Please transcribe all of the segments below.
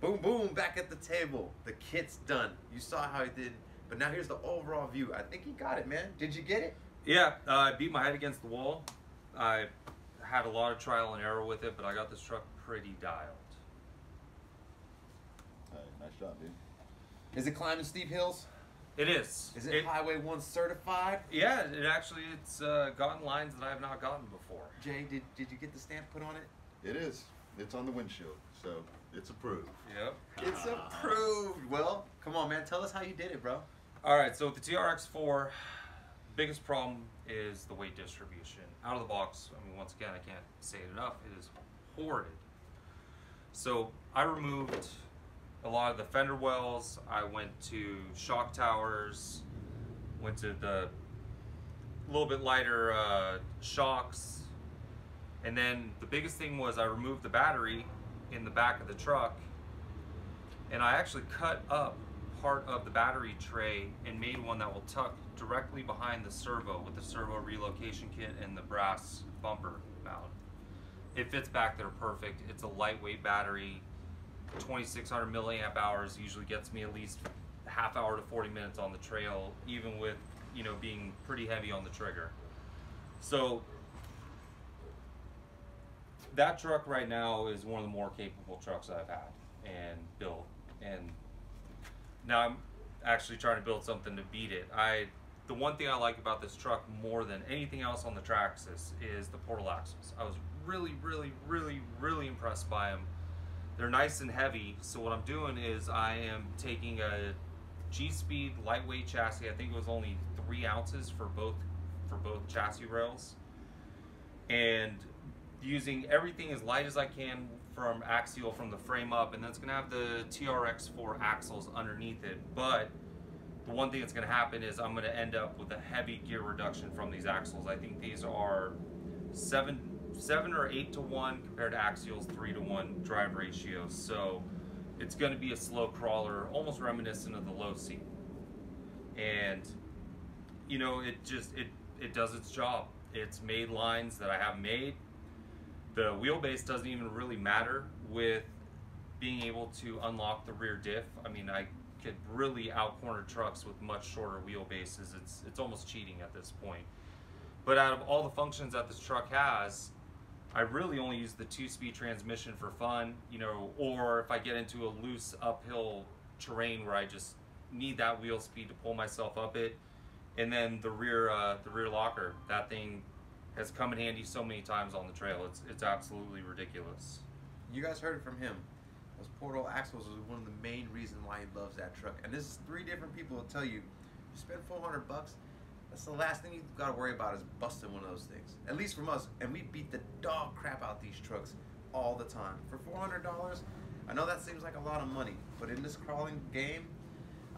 boom, boom, back at the table. The kit's done. You saw how he did, but now here's the overall view. I think he got it, man. Did you get it? Yeah, I beat my head against the wall. I had a lot of trial and error with it, but I got this truck pretty dialed. Nice job, dude. Is it climbing steep hills? It is. Is it Highway 1 certified? Yeah, it's gotten lines that I have not gotten before. Jay, did you get the stamp put on it? It is. It's on the windshield, so it's approved. Yep. It's approved. Well, come on, man. Tell us how you did it, bro. All right, so with the TRX4, biggest problem is the weight distribution. Out of the box, I mean, once again, I can't say it enough, it is horrid. So I removed a lot of the fender wells. I went to shock towers, went to the little bit lighter shocks, and then the biggest thing was I removed the battery in the back of the truck, and I actually cut up part of the battery tray and made one that will tuck directly behind the servo with the servo relocation kit and the brass bumper mount. It fits back there perfect. It's a lightweight battery. 2600 milliamp hours usually gets me at least half hour to 40 minutes on the trail, even with, you know, being pretty heavy on the trigger. So that truck right now is one of the more capable trucks I've had and built, and now I'm actually trying to build something to beat it. The one thing I like about this truck more than anything else on the Traxxas is the portal axles. I was really impressed by them. They're nice and heavy, so what I'm doing is I am taking a G-Speed lightweight chassis. I think it was only 3 ounces for both chassis rails, and using everything as light as I can from axial from the frame up, and that's going to have the TRX4 axles underneath it. But the one thing that's going to happen is I'm going to end up with a heavy gear reduction from these axles. I think these are 7 or 8 to 1 compared to axial's 3 to 1 drive ratio. So it's going to be a slow crawler, almost reminiscent of the low seat. And you know, it does its job. It's made lines that I haven't made. The wheelbase doesn't even really matter with being able to unlock the rear diff. I mean, I could really out-corner trucks with much shorter wheelbases. It's almost cheating at this point. But out of all the functions that this truck has, I really only use the 2-speed transmission for fun, you know, or if I get into a loose uphill terrain where I just need that wheel speed to pull myself up it. And then the rear locker, that thing has come in handy so many times on the trail. It's absolutely ridiculous. You guys heard it from him. Those portal axles is one of the main reasons why he loves that truck. And this is 3 different people will tell you, you spend $400, that's the last thing you've got to worry about is busting one of those things. At least from us. And we beat the dog crap out these trucks all the time. For $400, I know that seems like a lot of money, but in this crawling game,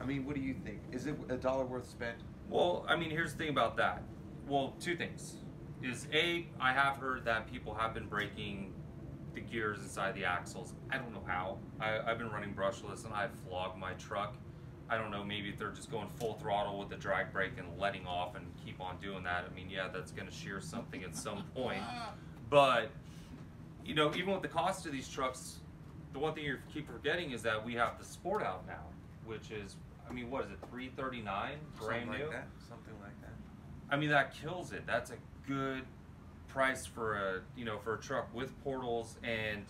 I mean, what do you think? Is it a dollar worth spent? Well, I mean, here's the thing about that. Well, 2 things. Is A, I have heard that people have been breaking the gears inside the axles. I don't know how. I've been running brushless and I've flogged my truck. I don't know, maybe if they're just going full throttle with the drag brake and letting off and keep on doing that. I mean, yeah, that's gonna shear something at some point. But, you know, even with the cost of these trucks, the one thing you keep forgetting is that we have the Sport out now, which is, I mean, what is it, $339 brand new? Something like that. I mean, that kills it. That's a good price for a truck with portals. And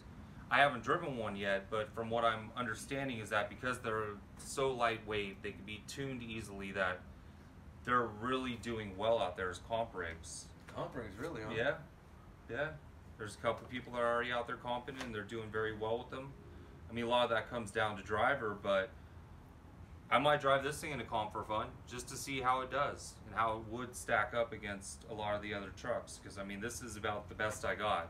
I haven't driven one yet, but from what I'm understanding is that because they're so lightweight, they can be tuned easily, that they're really doing well out there as comp rigs. Comp rigs, really, huh? Yeah, yeah. There's a couple people that are already out there comping and they're doing very well with them. I mean, a lot of that comes down to driver, but I might drive this thing in a comp for fun just to see how it does and how it would stack up against a lot of the other trucks. Because I mean, this is about the best I got.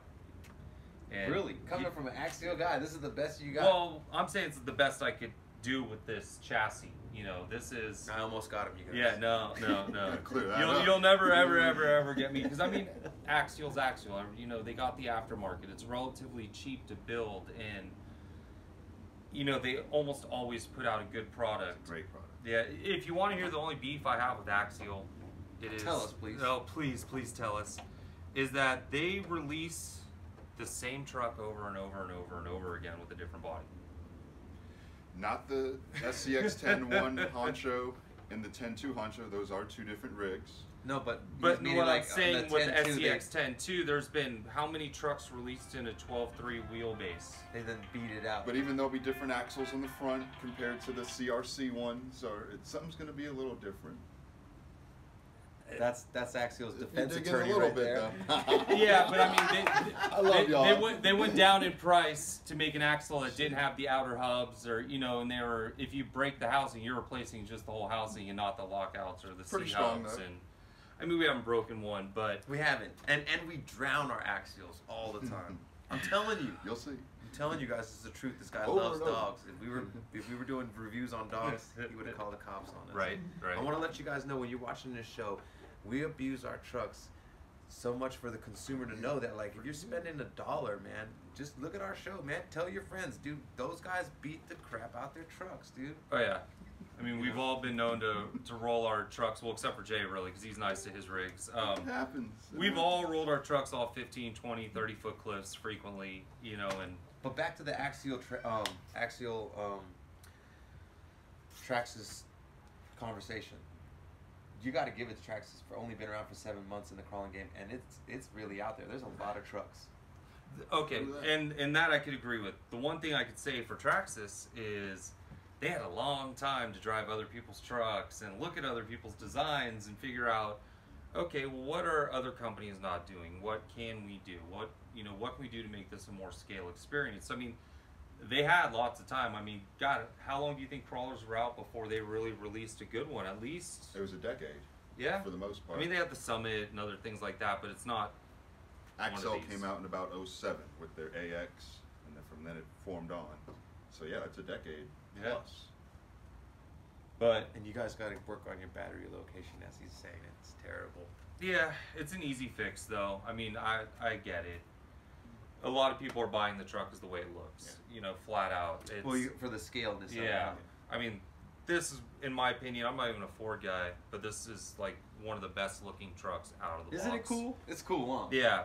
And really? Coming from an axial guy, this is the best you got? Well, I'm saying it's the best I could do with this chassis. You know, this is... I almost got him, you guys. Yeah, no. Clear that up. You'll never, ever get me. Because, I mean, axial's axial. You know, they got the aftermarket. It's relatively cheap to build, and, you know, they almost always put out a good product. It's a great product. Yeah, if you want to hear the only beef I have with axial, it is... Tell us, please. Oh, please tell us. Is that they release the same truck over and over and over and over again with a different body. Not the SCX 10.1 honcho and the 10.2 honcho. Those are two different rigs. No, but But meaning what I'm like saying the with the 10.2, SCX 10.2, there's been how many trucks released in a 12.3 wheelbase? they then beat it out. But even there'll be different axles on the front compared to the CRC ones, or something's going to be a little different. That's Axial's defense You're digging attorney a little right bit, there. though. Yeah, but I mean, I love y'all. they went down in price to make an axle that didn't have the outer hubs, or and they were, if you break the housing, you're replacing just the whole housing and not the lockouts or the Pretty C strong, hubs. though. And I mean, we haven't broken one, but We haven't, and we drown our Axials all the time. I'm telling you. You'll see. I'm telling you guys, this is the truth. This guy Over loves and over. dogs. If we were doing reviews on dogs, he would have called the cops on us. right. I want to let you guys know, when you're watching this show, we abuse our trucks so much for the consumer to know that, like, if you're spending $1, man, just look at our show, man. Tell your friends, dude. Those guys beat the crap out their trucks, dude. Oh yeah. I mean, we've all been known to roll our trucks, well, except for Jay, really, because he's nice to his rigs. It happens. We've all rolled our trucks off 15, 20, 30-foot cliffs frequently, and But back to the Axial Traxxas conversation. You got to give it to Traxxas for only been around for 7 months in the crawling game, and it's really out there. There's a lot of trucks. okay, and that I could agree with. The one thing I could say for Traxxas is they had a long time to drive other people's trucks and look at other people's designs and figure out, okay, well, what are other companies not doing? What can we do? What can we do to make this a more scale experience? I mean, they had lots of time. I mean, God, how long do you think crawlers were out before they really released a good one? At least, It was a decade. yeah. For the most part. I mean, they had the Summit and other things like that, but it's not. Axel one of these. came out in about 07 with their AX, and then from then it formed on. So yeah, it's a decade Yeah. plus. But And you guys got to work on your battery location, as he's saying. It's terrible. yeah, it's an easy fix, though. I mean, I get it. A lot of people are buying the truck as the way it looks, flat out. It's, Well, for the scaleness of it. yeah. I mean, this is, in my opinion, I'm not even a Ford guy, but this is like one of the best looking trucks out of the box. Isn't it cool? It's cool, huh? Yeah.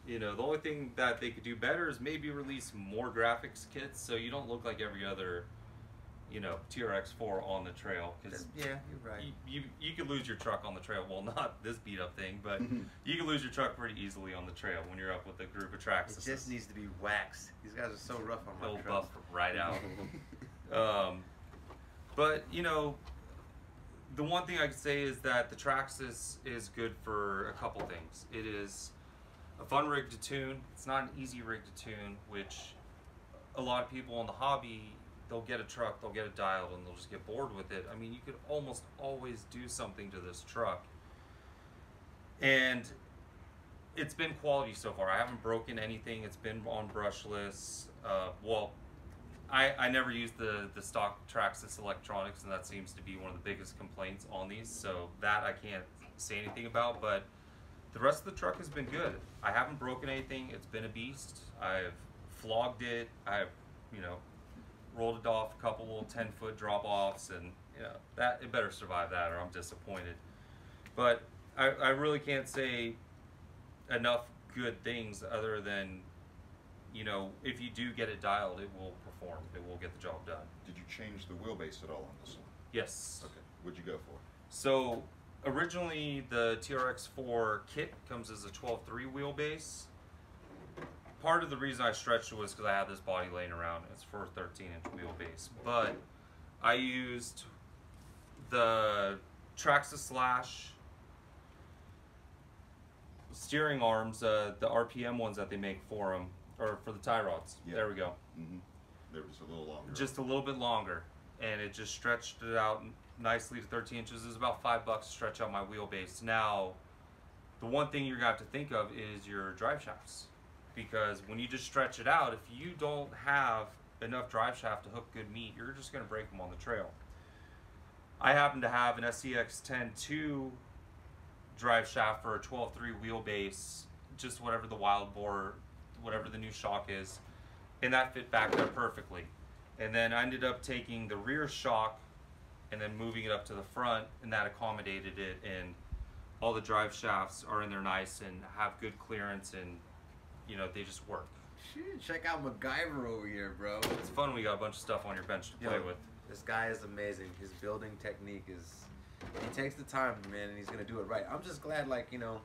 The only thing that they could do better is maybe release more graphics kits so you don't look like every other, TRX4 on the trail. Because Yeah, you're right. you could lose your truck on the trail. Well, not this beat up thing, but you can lose your truck pretty easily on the trail when you're up with a group of Traxxas. It just needs to be waxed. These guys are so rough on my They'll truck. buff right out. But the one thing I could say is that the Traxxas is good for a couple things. It is a fun rig to tune. It's not an easy rig to tune, which a lot of people in the hobby, they'll get a truck, they'll get it dialed, and they'll just get bored with it. I mean, you could almost always do something to this truck. And it's been quality so far. I haven't broken anything. It's been on brushless. I never used the stock Traxxas electronics, and that seems to be one of the biggest complaints on these, so that I can't say anything about, but the rest of the truck has been good. I haven't broken anything. It's been a beast. I've flogged it. I've, rolled it off a couple little 10-foot drop-offs, and, that it better survive that or I'm disappointed. But I really can't say enough good things other than, if you do get it dialed, it will perform. It will get the job done. Did you change the wheelbase at all on this one? Yes. Okay. What'd you go for? So originally the TRX4 kit comes as a 12.3 wheelbase. Part of the reason I stretched it was because I had this body laying around. It's for a 13-inch wheelbase. But I used the Traxxas Slash steering arms, the RPM ones that they make for them, or for the tie rods. Yeah. There we go. Mm-hmm. They were just a little longer. Just a little bit longer, and it just stretched it out nicely to 13 inches. It was about $5 to stretch out my wheelbase. Now, the one thing you're gonna have to think of is your drive shafts, because when you just stretch it out, if you don't have enough drive shaft to hook good meat, you're just gonna break them on the trail. I happen to have an SCX 10.2 drive shaft for a 12.3 wheelbase, just whatever the wild bore, whatever the new shock is, and that fit back there perfectly. And then I ended up taking the rear shock and then moving it up to the front, and that accommodated it, and all the drive shafts are in there nice and have good clearance, and they just work. Shit, check out MacGyver over here, bro. It's fun when we got a bunch of stuff on your bench to play Yo, with. This guy is amazing. His building technique is, he takes the time, man, and he's gonna do it right. I'm just glad, like, you know,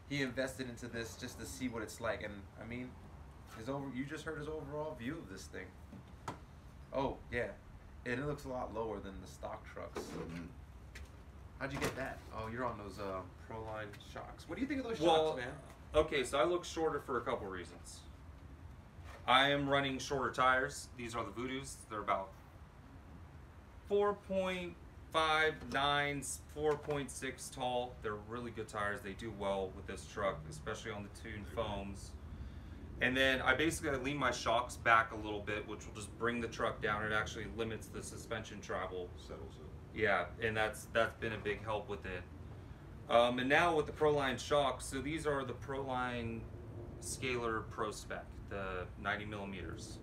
he invested into this just to see what it's like. And I mean, you just heard his overall view of this thing. Oh yeah, and it looks a lot lower than the stock trucks. How'd you get that? Oh, you're on those Proline shocks. What do you think of those shocks, man? Okay, so I look shorter for a couple reasons. I am running shorter tires. These are the Voodoos. They're about 4.59, 4.6 tall. They're really good tires. They do well with this truck, especially on the tuned foams. And then I basically lean my shocks back a little bit, which will just bring the truck down. It actually limits the suspension travel. Settles it. Yeah, and that's been a big help with it. And now with the Proline shocks, so these are the Proline Scalar Pro Spec, the 90 millimeters.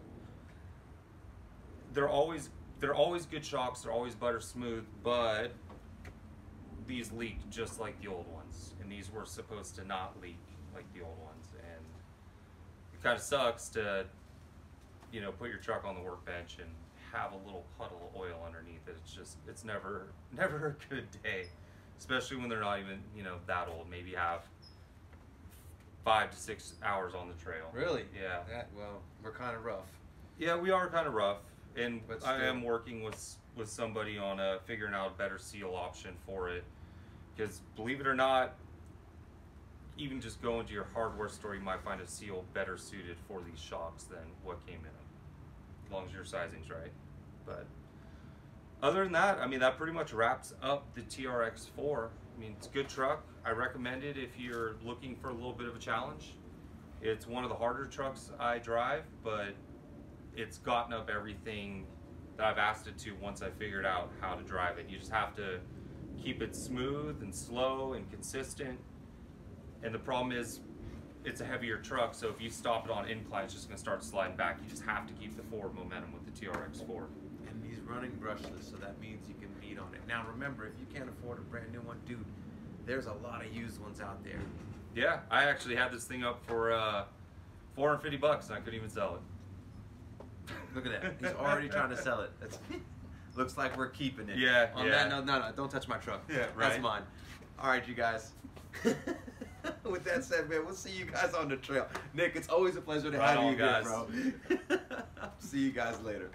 They're always good shocks. They're always butter smooth, but these leak just like the old ones, and these were supposed to not leak like the old ones. And it kind of sucks to, you know, put your truck on the workbench and have a little puddle of oil underneath it. It's never a good day, especially when they're not even, you know, that old. Maybe have 5 to 6 hours on the trail. Really? Yeah. Well, we're kind of rough. Yeah, we are kind of rough, and But I still. am working with somebody on figuring out a better seal option for it. Because believe it or not, even just going to your hardware store, you might find a seal better suited for these shocks than what came in them, as long as your sizing's right. But other than that, I mean, that pretty much wraps up the TRX4. I mean, it's a good truck. I recommend it if you're looking for a little bit of a challenge. It's one of the harder trucks I drive, but it's gotten up everything that I've asked it to once I figured out how to drive it. You just have to keep it smooth and slow and consistent. And the problem is, it's a heavier truck, so if you stop it on incline, it's just going to start sliding back. You just have to keep the forward momentum with the TRX4. And he's running brushless, so that means you can beat on it. Now remember, if you can't afford a brand new one, dude, there's a lot of used ones out there. Yeah, I actually had this thing up for $450 and I couldn't even sell it. Look at that. He's already trying to sell it. That's, looks like we're keeping it. Yeah, On yeah. that, no, don't touch my truck. Yeah, That's right. mine. All right, you guys. With that said, man, we'll see you guys on the trail. Nick, it's always a pleasure to Right have on, you guys. here, bro. See you guys later.